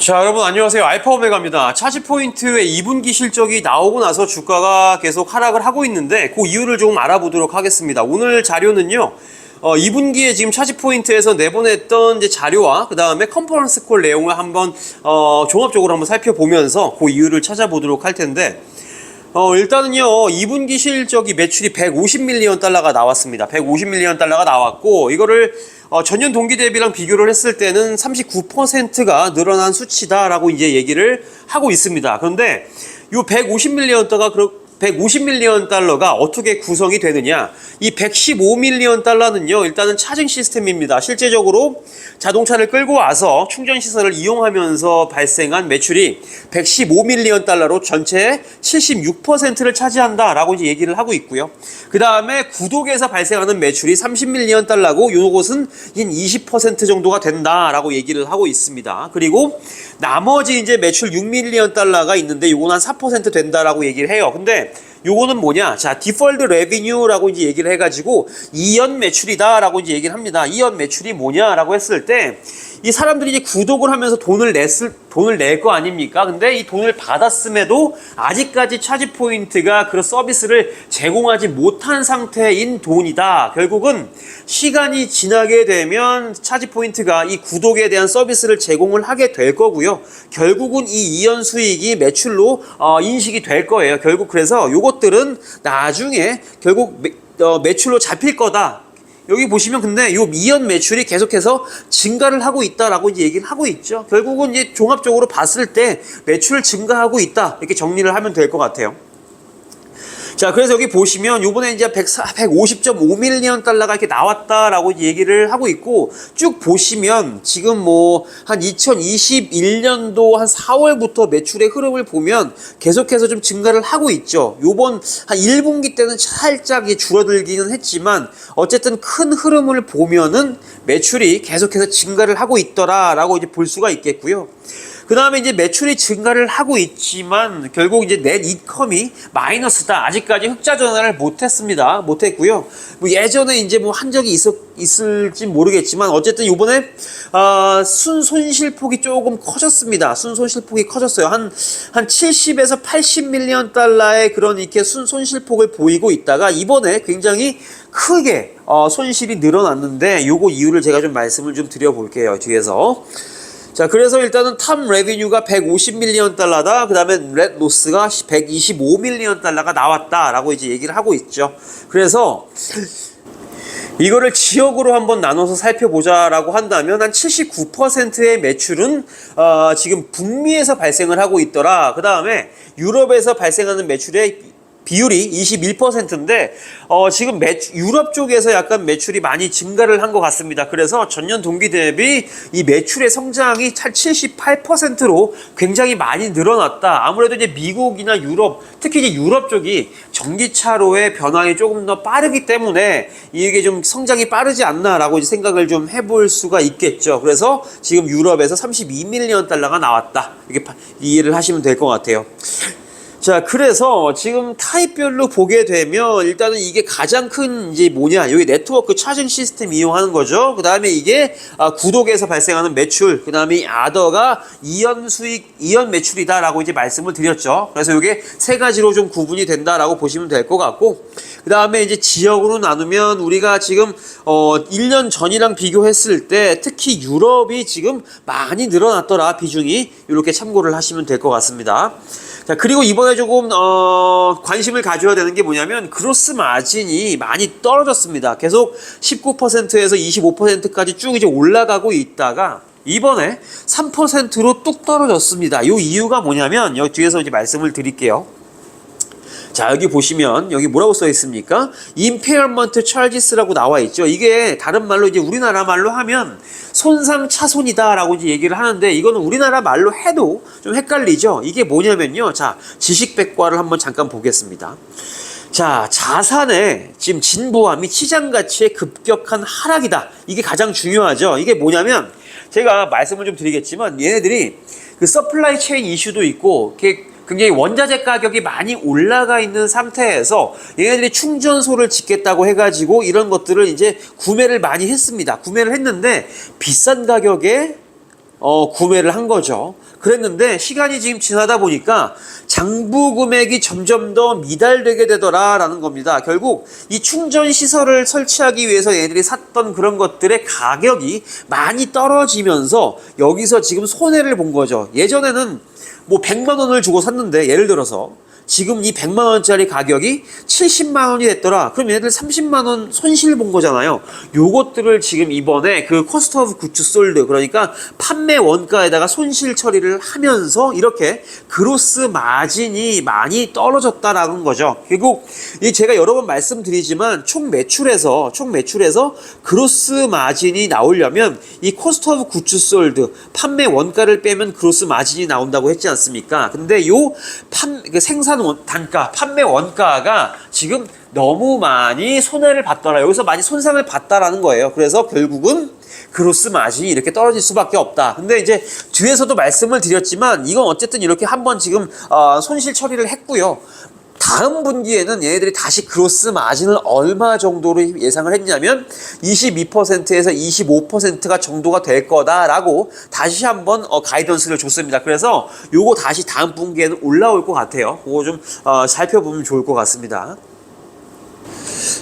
자, 여러분 안녕하세요. 알파오메가입니다. 차지포인트의 2분기 실적이 나오고 나서 주가가 계속 하락을 하고 있는데 그 이유를 조금 알아보도록 하겠습니다. 오늘 자료는요. 2분기에 지금 차지포인트에서 내보냈던 이제 자료와 그 다음에 컨퍼런스 콜 내용을 한번 종합적으로 한번 살펴보면서 그 이유를 찾아보도록 할 텐데 일단은요, 2분기 실적이 매출이 150밀리언 달러가 나왔습니다. 150밀리언 달러가 나왔고, 이거를 전년 동기 대비랑 비교를 했을 때는 39%가 늘어난 수치다라고 이제 얘기를 하고 있습니다. 그런데 이 150밀리언 달러가 어떻게 구성이 되느냐? 이 115밀리언 달러는요, 일단은 차징 시스템입니다. 실제적으로 자동차를 끌고 와서 충전 시설을 이용하면서 발생한 매출이 115밀리언 달러로 전체의 76%를 차지한다라고 이제 얘기를 하고 있고요. 그 다음에 구독에서 발생하는 매출이 30밀리언 달러고 요것은 20% 정도가 된다라고 얘기를 하고 있습니다. 그리고 나머지 이제 매출 6밀리언 달러가 있는데 요건 한 4% 된다라고 얘기를 해요. 근데 요거는 뭐냐? 자, 디펄트 레비뉴라고 이제 얘기를 해가지고 2연 매출이다라고 이제 얘기를 합니다. 2연 매출이 뭐냐라고 했을 때 이 사람들이 이제 구독을 하면서 돈을 낼 거 아닙니까? 근데 이 돈을 받았음에도 아직까지 차지 포인트가 그런 서비스를 제공하지 못한 상태인 돈이다. 결국은 시간이 지나게 되면 차지 포인트가 이 구독에 대한 서비스를 제공을 하게 될 거고요. 결국은 이 이연 수익이 매출로 인식이 될 거예요. 결국 그래서 요것들은 나중에 결국 매출로 잡힐 거다. 여기 보시면 근데 요 미연 매출이 계속해서 증가를 하고 있다라고 이제 얘기를 하고 있죠. 결국은 이제 종합적으로 봤을 때 매출 증가하고 있다. 이렇게 정리를 하면 될 것 같아요. 자, 그래서 여기 보시면 요번에 이제 150.5밀리언 달러가 이렇게 나왔다라고 얘기를 하고 있고, 쭉 보시면 지금 뭐 한 2021년도 한 4월부터 매출의 흐름을 보면 계속해서 좀 증가를 하고 있죠. 요번 한 1분기 때는 살짝 줄어들기는 했지만 어쨌든 큰 흐름을 보면은 매출이 계속해서 증가를 하고 있더라라고 이제 볼 수가 있겠고요. 그 다음에 이제 매출이 증가를 하고 있지만 결국 이제 넷 인컴이 마이너스다. 아직까지 흑자 전환을 못했습니다. 못했고요. 뭐 예전에 이제 뭐 한 적이 있을지 모르겠지만 어쨌든 이번에 순손실폭이 조금 커졌습니다. 순손실폭이 커졌어요. 한 70에서 80밀리언 달러의 그런 이렇게 순손실폭을 보이고 있다가 이번에 굉장히 크게 손실이 늘어났는데 요거 이유를 제가 좀 말씀을 좀 드려볼게요. 뒤에서. 자, 그래서 일단은 탑 레비뉴가 150밀리언 달러다. 그 다음에 넷 로스가 125밀리언 달러가 나왔다라고 이제 얘기를 하고 있죠. 그래서 이거를 지역으로 한번 나눠서 살펴보자라고 한다면 한 79%의 매출은 지금 북미에서 발생을 하고 있더라. 그 다음에 유럽에서 발생하는 매출의 비율이 21%인데 지금 유럽 쪽에서 약간 매출이 많이 증가를 한 것 같습니다. 그래서 전년 동기 대비 이 매출의 성장이 78%로 굉장히 많이 늘어났다. 아무래도 이제 미국이나 유럽, 특히 이제 유럽 쪽이 전기차로의 변화가 조금 더 빠르기 때문에 이게 좀 성장이 빠르지 않나라고 이제 생각을 좀 해볼 수가 있겠죠. 그래서 지금 유럽에서 32밀리언 달러가 나왔다. 이렇게 이해를 하시면 될 것 같아요. 자, 그래서 지금 타입별로 보게 되면 일단은 이게 가장 큰 이제 뭐냐, 여기 네트워크 차징 시스템 이용하는 거죠. 그 다음에 이게 구독에서 발생하는 매출, 그 다음에 이 아더가 이연 수익, 이연 매출이다라고 이제 말씀을 드렸죠. 그래서 이게 세 가지로 좀 구분이 된다라고 보시면 될 것 같고, 그 다음에 이제 지역으로 나누면 우리가 지금 1년 전이랑 비교했을 때 특히 유럽이 지금 많이 늘어났더라, 비중이. 이렇게 참고를 하시면 될 것 같습니다. 자, 그리고 이번에 조금 관심을 가져야 되는 게 뭐냐면 그로스 마진이 많이 떨어졌습니다. 계속 19%에서 25%까지 쭉 이제 올라가고 있다가 이번에 3%로 뚝 떨어졌습니다. 이 이유가 뭐냐면 여기 뒤에서 이제 말씀을 드릴게요. 자, 여기 보시면 여기 뭐라고 써 있습니까? Impairment Charges라고 나와 있죠. 이게 다른 말로 이제 우리나라 말로 하면 손상 차손이다라고 이제 얘기를 하는데 이거는 우리나라 말로 해도 좀 헷갈리죠. 이게 뭐냐면요. 자, 지식백과를 한번 잠깐 보겠습니다. 자, 자산의 지금 진부함 및 시장 가치의 급격한 하락이다. 이게 가장 중요하죠. 이게 뭐냐면 제가 말씀을 좀 드리겠지만 얘네들이 그 서플라이 체인 이슈도 있고 굉장히 원자재 가격이 많이 올라가 있는 상태에서 얘네들이 충전소를 짓겠다고 해가지고 이런 것들을 이제 구매를 많이 했습니다. 구매를 했는데 비싼 가격에 구매를 한 거죠. 그랬는데 시간이 지금 지나다 보니까 장부 금액이 점점 더 미달되게 되더라라는 겁니다. 결국 이 충전 시설을 설치하기 위해서 얘들이 샀던 그런 것들의 가격이 많이 떨어지면서 여기서 지금 손해를 본 거죠. 예전에는 뭐 100만 원을 주고 샀는데 예를 들어서 지금 이 100만 원짜리 가격이 70만 원이 됐더라. 그럼 얘들 30만 원 손실 본 거잖아요. 요것들을 지금 이번에 그 코스트 오브 굿즈 솔드, 그러니까 판매 원가에다가 손실 처리를 하면서 이렇게 그로스 마진이 많이 떨어졌다라는 거죠. 결국 이 제가 여러 번 말씀드리지만 총 매출에서 그로스 마진이 나오려면 이 코스트 오브 굿즈 솔드, 판매 원가를 빼면 그로스 마진이 나온다고 했지 않습니까? 근데 요 생산 단가, 판매 원가가 지금 너무 많이 손해를 봤더라. 여기서 많이 손상을 봤다라는 거예요. 그래서 결국은 그로스 마진이 이렇게 떨어질 수밖에 없다. 근데 이제 뒤에서도 말씀을 드렸지만 이건 어쨌든 이렇게 한번 지금 손실 처리를 했고요. 다음 분기에는 얘네들이 다시 그로스 마진을 얼마 정도로 예상을 했냐면 22%에서 25%가 정도가 될 거다라고 다시 한번 가이던스를 줬습니다. 그래서 요거 다시 다음 분기에는 올라올 것 같아요. 그거 좀 살펴보면 좋을 것 같습니다.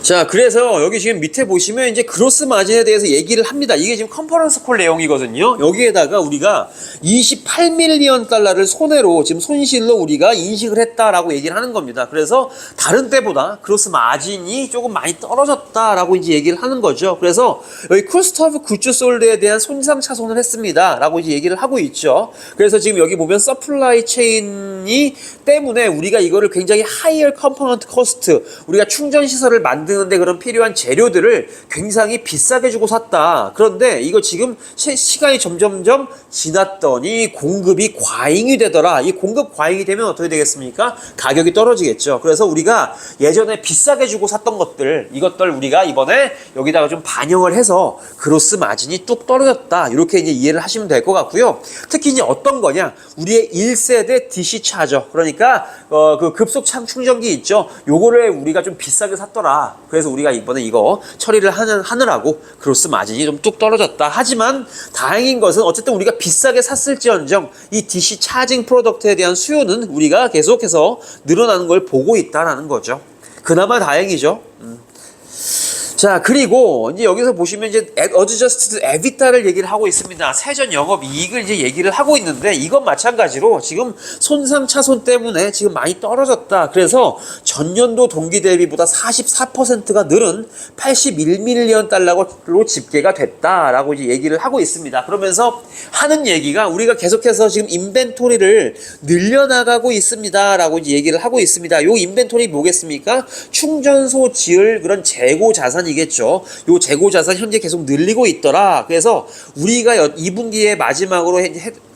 자, 그래서 여기 지금 밑에 보시면 이제 그로스 마진에 대해서 얘기를 합니다. 이게 지금 컨퍼런스 콜 내용이거든요. 여기에다가 우리가 28밀리언 달러를 손해로, 지금 손실로 우리가 인식을 했다라고 얘기를 하는 겁니다. 그래서 다른 때보다 그로스 마진이 조금 많이 떨어졌다라고 이제 얘기를 하는 거죠. 그래서 여기 코스트 오브 굿즈 솔드에 대한 손상 차손을 했습니다. 라고 이제 얘기를 하고 있죠. 그래서 지금 여기 보면 서플라이 체인이 때문에 우리가 이거를 굉장히 하이어 컴포넌트 코스트, 우리가 충전 시설을 만드는데 그런 필요한 재료들을 굉장히 비싸게 주고 샀다. 그런데 이거 지금 시간이 점점점 지났더니 공급이 과잉이 되더라. 이 공급 과잉이 되면 어떻게 되겠습니까? 가격이 떨어지겠죠. 그래서 우리가 예전에 비싸게 주고 샀던 것들, 이것들 우리가 이번에 여기다가 좀 반영을 해서 그로스 마진이 뚝 떨어졌다. 이렇게 이제 이해를 하시면 될 것 같고요. 특히 이제 어떤 거냐? 우리의 1세대 DC 차저, 그러니까 그 급속 충전기 있죠. 요거를 우리가 좀 비싸게 샀더라. 그래서 우리가 이번에 이거 처리를 하느라고 그로스 마진이 좀 뚝 떨어졌다. 하지만 다행인 것은 어쨌든 우리가 비싸게 샀을지언정 이 DC 차징 프로덕트에 대한 수요는 우리가 계속해서 늘어나는 걸 보고 있다라는 거죠. 그나마 다행이죠. 자, 그리고 이제 여기서 보시면 이제 어드저스티드 에비타를 얘기를 하고 있습니다. 세전 영업 이익을 이제 얘기를 하고 있는데 이건 마찬가지로 지금 손상 차손 때문에 지금 많이 떨어졌다. 그래서 전년도 동기 대비보다 44%가 늘은 81밀리언 달러로 집계가 됐다라고 이제 얘기를 하고 있습니다. 그러면서 하는 얘기가 우리가 계속해서 지금 인벤토리를 늘려나가고 있습니다라고 이제 얘기를 하고 있습니다. 요 인벤토리 뭐겠습니까? 충전소 지을 그런 재고 자산이 겠죠. 요 재고 자산 현재 계속 늘리고 있더라. 그래서 우리가 2분기에 마지막으로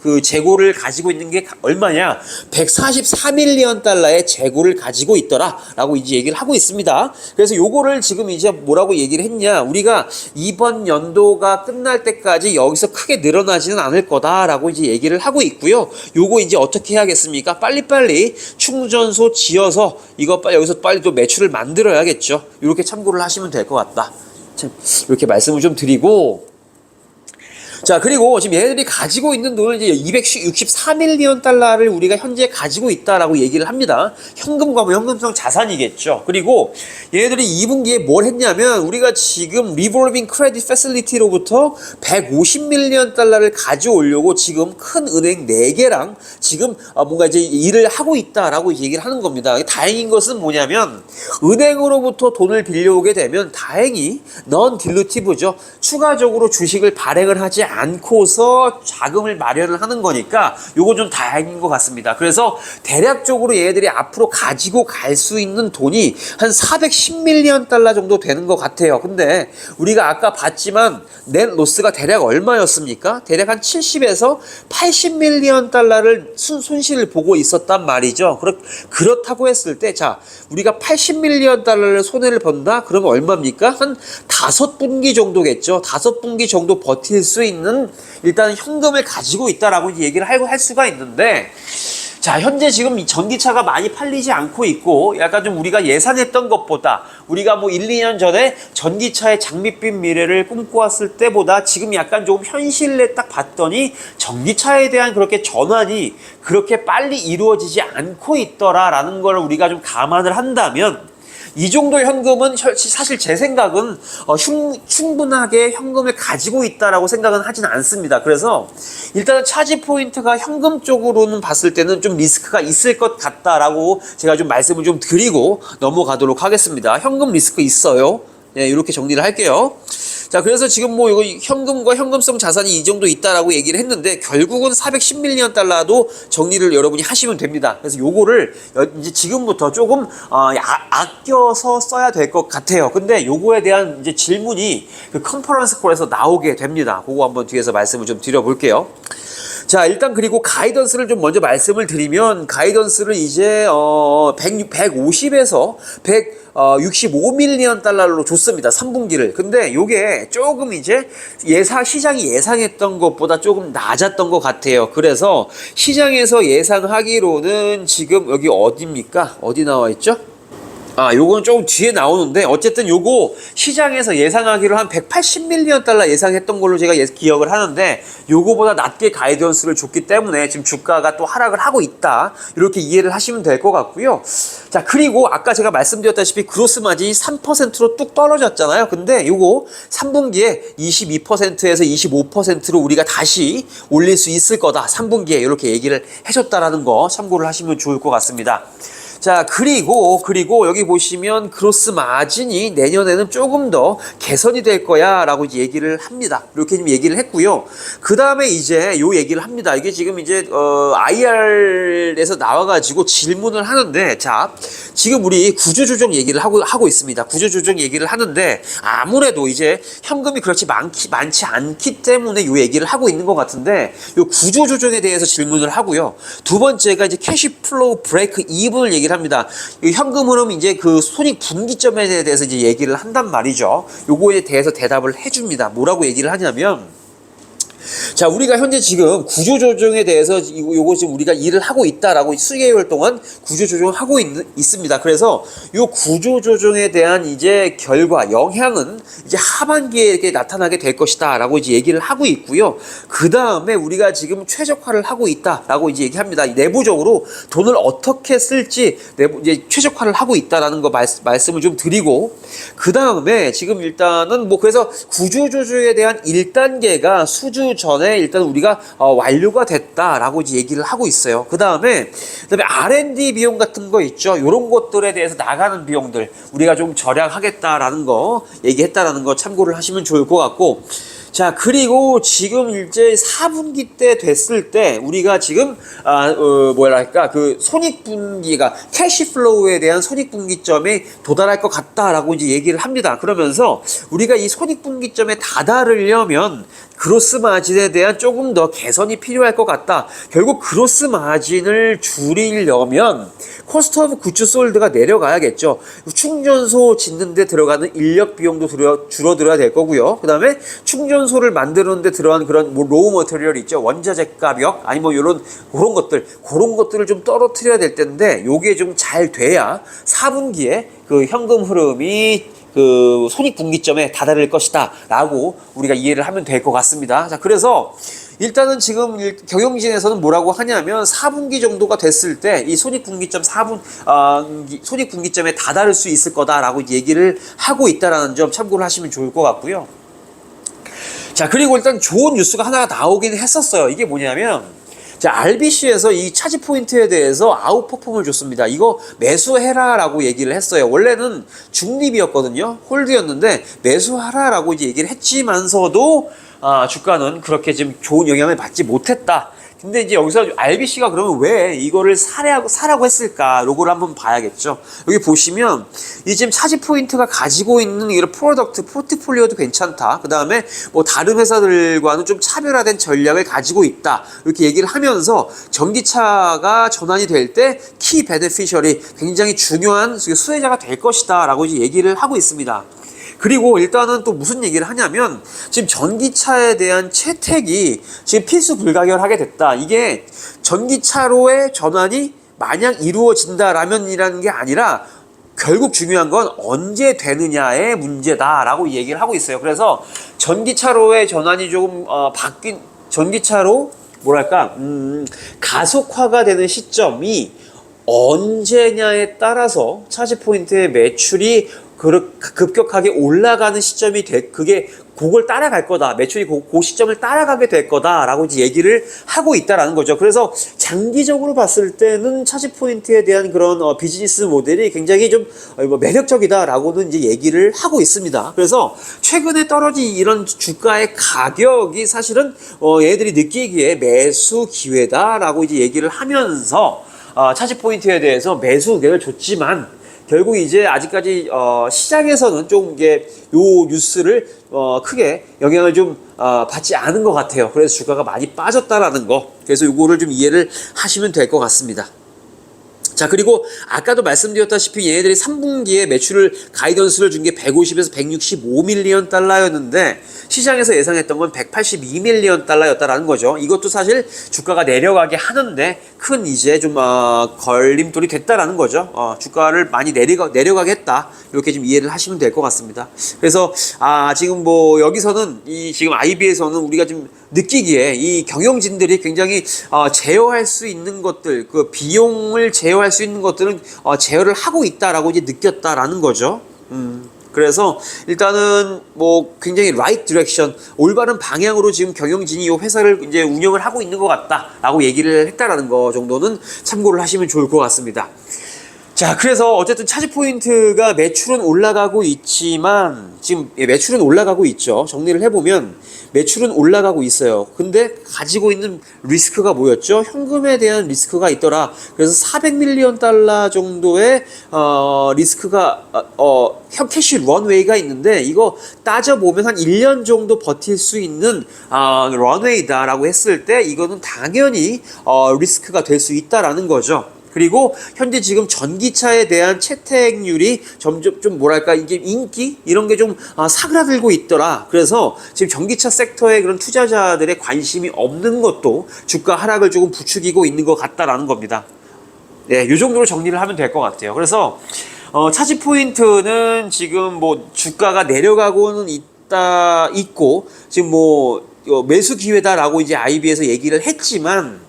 그 재고를 가지고 있는 게 얼마냐? 144밀리언 달러의 재고를 가지고 있더라. 라고 이제 얘기를 하고 있습니다. 그래서 요거를 지금 이제 뭐라고 얘기를 했냐? 우리가 이번 연도가 끝날 때까지 여기서 크게 늘어나지는 않을 거다라고 이제 얘기를 하고 있고요. 요거 이제 어떻게 해야겠습니까? 빨리빨리 충전소 지어서 이거 여기서 빨리 또 매출을 만들어야겠죠. 이렇게 참고를 하시면 될 것 같다. 참, 이렇게 말씀을 좀 드리고, 자, 그리고 지금 얘네들이 가지고 있는 돈은 이제 264밀리언 달러를 우리가 현재 가지고 있다라고 얘기를 합니다. 현금과 뭐 현금성 자산이겠죠. 그리고 얘네들이 2분기에 뭘 했냐면 우리가 지금 리볼빙 크레딧 패실리티로부터 150밀리언 달러를 가져오려고 지금 큰 은행 4개랑 지금 뭔가 이제 일을 하고 있다라고 얘기를 하는 겁니다. 다행인 것은 뭐냐면 은행으로부터 돈을 빌려오게 되면 다행히 넌 딜루티브죠. 추가적으로 주식을 발행을 하지 않고서 자금을 마련을 하는 거니까 요거 좀 다행인 것 같습니다. 그래서 대략적으로 얘들이 앞으로 가지고 갈 수 있는 돈이 한 410밀리언 달러 정도 되는 것 같아요. 근데 우리가 아까 봤지만 넷 로스가 대략 얼마였습니까? 대략 한 70에서 80밀리언 달러를 손실을 보고 있었단 말이죠. 그렇다고 했을 때, 자, 우리가 80밀리언 달러를 손해를 본다? 그러면 얼마입니까? 한 5분기 정도겠죠. 5분기 정도 버틸 수 있는 일단 현금을 가지고 있다라고 얘기를 할 수가 있는데, 자, 현재 지금 이 전기차가 많이 팔리지 않고 있고 약간 좀 우리가 예상했던 것보다 우리가 뭐 1, 2년 전에 전기차의 장밋빛 미래를 꿈꿔왔을 때보다 지금 약간 좀 현실에 딱 봤더니 전기차에 대한 그렇게 전환이 그렇게 빨리 이루어지지 않고 있더라라는 걸 우리가 좀 감안을 한다면 이 정도 현금은 사실 제 생각은 충분하게 현금을 가지고 있다라고 생각은 하진 않습니다. 그래서 일단은 차지 포인트가 현금 쪽으로는 봤을 때는 좀 리스크가 있을 것 같다라고 제가 좀 말씀을 좀 드리고 넘어가도록 하겠습니다. 현금 리스크 있어요. 네, 이렇게 정리를 할게요. 자, 그래서 지금 뭐 이거 현금과 현금성 자산이 이 정도 있다라고 얘기를 했는데 결국은 410밀리언 달러도 정리를 여러분이 하시면 됩니다. 그래서 요거를 이제 지금부터 조금 아껴서 써야 될 것 같아요. 근데 요거에 대한 이제 질문이 그 컨퍼런스 콜에서 나오게 됩니다. 그거 한번 뒤에서 말씀을 좀 드려볼게요. 자, 일단 그리고 가이던스를 좀 먼저 말씀을 드리면 가이던스를 이제 150에서 165밀리언 달러로 줬습니다. 3분기를. 근데 요게 조금 이제 시장이 예상했던 것보다 조금 낮았던 것 같아요. 그래서 시장에서 예상하기로는 지금 여기 어디입니까? 어디 나와 있죠? 요건 조금 뒤에 나오는데 어쨌든 요거 시장에서 예상하기로 한 180밀리언 달러 예상했던 걸로 제가 기억을 하는데 요거보다 낮게 가이던스를 줬기 때문에 지금 주가가 또 하락을 하고 있다. 이렇게 이해를 하시면 될 것 같고요. 자, 그리고 아까 제가 말씀드렸다시피 그로스 마진이 3%로 뚝 떨어졌잖아요. 근데 요거 3분기에 22%에서 25%로 우리가 다시 올릴 수 있을 거다. 3분기에 이렇게 얘기를 해줬다라는 거 참고를 하시면 좋을 것 같습니다. 자, 그리고 여기 보시면 그로스 마진이 내년에는 조금 더 개선이 될 거야 라고 이제 얘기를 합니다. 이렇게 좀 얘기를 했고요. 그 다음에 이제 요 얘기를 합니다. 이게 지금 이제 IR에서 나와가지고 질문을 하는데, 자, 지금 우리 구조조정 얘기를 하고 있습니다. 구조조정 얘기를 하는데 아무래도 이제 현금이 그렇지 많지 않기 때문에 요 얘기를 하고 있는 것 같은데, 요 구조조정에 대해서 질문을 하고요. 두 번째가 이제 캐시플로우 브레이크 이븐을 얘기를 합니다. 현금 흐름 이제 그 손익 분기점에 대해서 이제 얘기를 한단 말이죠. 요거에 대해서 대답을 해줍니다. 뭐라고 얘기를 하냐면, 자, 우리가 현재 지금 구조조정에 대해서 요거 지금 우리가 일을 하고 있다라고 수개월 동안 구조조정을 하고 있습니다. 그래서 요 구조조정에 대한 이제 결과, 영향은 이제 하반기에 이렇게 나타나게 될 것이다 라고 이제 얘기를 하고 있고요. 그 다음에 우리가 지금 최적화를 하고 있다라고 이제 얘기합니다. 내부적으로 돈을 어떻게 쓸지 이제 최적화를 하고 있다라는 거 말씀을 좀 드리고, 그 다음에 지금 일단은 뭐 그래서 구조조정에 대한 1단계가 수주 전에 일단 우리가 완료가 됐다라고 이제 얘기를 하고 있어요. 그다음에 R&D 비용 같은 거 있죠. 이런 것들에 대해서 나가는 비용들 우리가 좀 절약하겠다라는 거 얘기했다라는 거 참고를 하시면 좋을 것 같고, 자, 그리고 지금 이제 4분기 때 됐을 때 우리가 지금 뭐랄까 그 손익분기가 캐시플로우에 대한 손익분기점에 도달할 것 같다라고 이제 얘기를 합니다. 그러면서 우리가 이 손익분기점에 다다르려면 그로스 마진에 대한 조금 더 개선이 필요할 것 같다. 결국 그로스 마진을 줄이려면 코스트 오브 굿즈 솔드가 내려가야겠죠. 충전소 짓는 데 들어가는 인력 비용도 줄어들어야 될 거고요. 그 다음에 충전소를 만드는 데 들어간 그런 뭐 로우 머티리얼 있죠. 원자재 가격 아니 뭐 그런 것들을 좀 떨어뜨려야 될 텐데 요게 좀 잘 돼야 4분기에 그 현금 흐름이 그 손익분기점에 다다를 것이다 라고 우리가 이해를 하면 될 것 같습니다. 자, 그래서 일단은 지금 경영진에서는 뭐라고 하냐면 4분기 정도가 됐을 때 이 손익분기점 손익분기점에 다다를 수 있을 거다라고 얘기를 하고 있다라는 점 참고를 하시면 좋을 것 같고요. 자, 그리고 일단 좋은 뉴스가 하나 나오긴 했었어요. 이게 뭐냐면, 자, RBC에서 이 차지 포인트에 대해서 아웃퍼폼을 줬습니다. 이거 매수해라라고 얘기를 했어요. 원래는 중립이었거든요. 홀드였는데 매수하라라고 이제 얘기를 했지만서도 주가는 그렇게 지금 좋은 영향을 받지 못했다. 근데 이제 여기서 RBC가 그러면 왜 이거를 사라고 했을까? 요거를 한번 봐야겠죠. 여기 보시면 이 지금 차지 포인트가 가지고 있는 이런 프로덕트 포트폴리오도 괜찮다. 그 다음에 뭐 다른 회사들과는 좀 차별화된 전략을 가지고 있다. 이렇게 얘기를 하면서 전기차가 전환이 될 때 키 베네피셜이 굉장히 중요한 수혜자가 될 것이다. 라고 이제 얘기를 하고 있습니다. 그리고 일단은 또 무슨 얘기를 하냐면 지금 전기차에 대한 채택이 지금 필수 불가결하게 됐다. 이게 전기차로의 전환이 만약 이루어진다라면이라는 게 아니라 결국 중요한 건 언제 되느냐의 문제다라고 얘기를 하고 있어요. 그래서 전기차로의 전환이 조금 바뀐 전기차로 뭐랄까 가속화가 되는 시점이 언제냐에 따라서 차지 포인트의 매출이 급격하게 올라가는 시점이 그게 그걸 따라갈 거다. 매출이 그 시점을 따라가게 될 거다라고 이제 얘기를 하고 있다라는 거죠. 그래서 장기적으로 봤을 때는 차지 포인트에 대한 그런 비즈니스 모델이 굉장히 좀 매력적이다라고는 이제 얘기를 하고 있습니다. 그래서 최근에 떨어진 이런 주가의 가격이 사실은 얘들이 느끼기에 매수 기회다라고 이제 얘기를 하면서 차지 포인트에 대해서 매수 의견을 줬지만 결국 이제 아직까지 시장에서는 좀 이게 요 뉴스를 크게 영향을 좀 받지 않은 것 같아요. 그래서 주가가 많이 빠졌다라는 거. 그래서 요거를 좀 이해를 하시면 될 것 같습니다. 자, 그리고 아까도 말씀드렸다시피 얘네들이 3분기에 매출을 가이던스를 준 게 150에서 165밀리언 달러였는데 시장에서 예상했던 건 182밀리언 달러였다라는 거죠. 이것도 사실 주가가 내려가게 하는데 큰 이제 좀 걸림돌이 됐다라는 거죠. 주가를 많이 내려가게 했다. 이렇게 좀 이해를 하시면 될 것 같습니다. 그래서 지금 뭐 여기서는 지금 IB에서는 우리가 좀 느끼기에 이 경영진들이 굉장히 제어할 수 있는 것들, 그 비용을 제어할 수 있는 것들은 제어를 하고 있다라고 이제 느꼈다라는 거죠. 그래서 일단은 뭐 굉장히 right direction, 올바른 방향으로 지금 경영진이 이 회사를 이제 운영을 하고 있는 것 같다라고 얘기를 했다라는 거 정도는 참고를 하시면 좋을 것 같습니다. 자, 그래서 어쨌든 차지 포인트가 매출은 올라가고 있지만 지금 매출은 올라가고 있죠. 정리를 해보면 매출은 올라가고 있어요. 근데 가지고 있는 리스크가 뭐였죠? 현금에 대한 리스크가 있더라. 그래서 400밀리언 달러 정도의 리스크가 캐시 런웨이가 있는데 이거 따져보면 한 1년 정도 버틸 수 있는 런웨이다라고 했을 때 이거는 당연히 리스크가 될 수 있다라는 거죠. 그리고 현재 지금 전기차에 대한 채택률이 점점 좀 뭐랄까 이게 인기 이런 게 좀 사그라들고 있더라. 그래서 지금 전기차 섹터에 그런 투자자들의 관심이 없는 것도 주가 하락을 조금 부추기고 있는 것 같다라는 겁니다. 네, 이 정도로 정리를 하면 될 것 같아요. 그래서 차지 포인트는 지금 뭐 주가가 내려가고는 있고 지금 뭐 매수 기회다라고 이제 IB에서 얘기를 했지만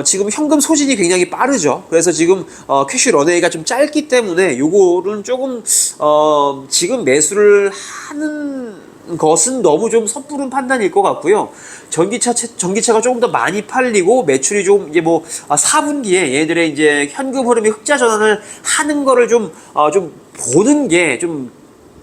지금 현금 소진이 굉장히 빠르죠. 그래서 지금 캐시 런웨이가 좀 짧기 때문에 요거는 조금 지금 매수를 하는 것은 너무 좀 섣부른 판단일 것 같고요. 전기차가 조금 더 많이 팔리고 매출이 좀 이제 뭐 4분기에 얘들의 이제 현금 흐름이 흑자 전환을 하는 거를 좀 보는 게 좀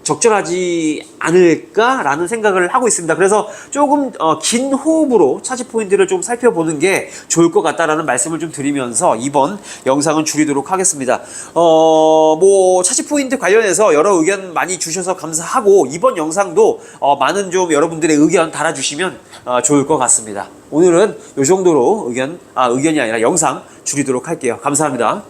적절하지 않을까라는 생각을 하고 있습니다. 그래서 조금 긴 호흡으로 차지 포인트를 좀 살펴보는 게 좋을 것 같다라는 말씀을 좀 드리면서 이번 영상은 줄이도록 하겠습니다. 뭐 차지 포인트 관련해서 여러 의견 많이 주셔서 감사하고 이번 영상도 많은 좀 여러분들의 의견 달아주시면 좋을 것 같습니다. 오늘은 이 정도로 의견이 아니라 영상 줄이도록 할게요. 감사합니다.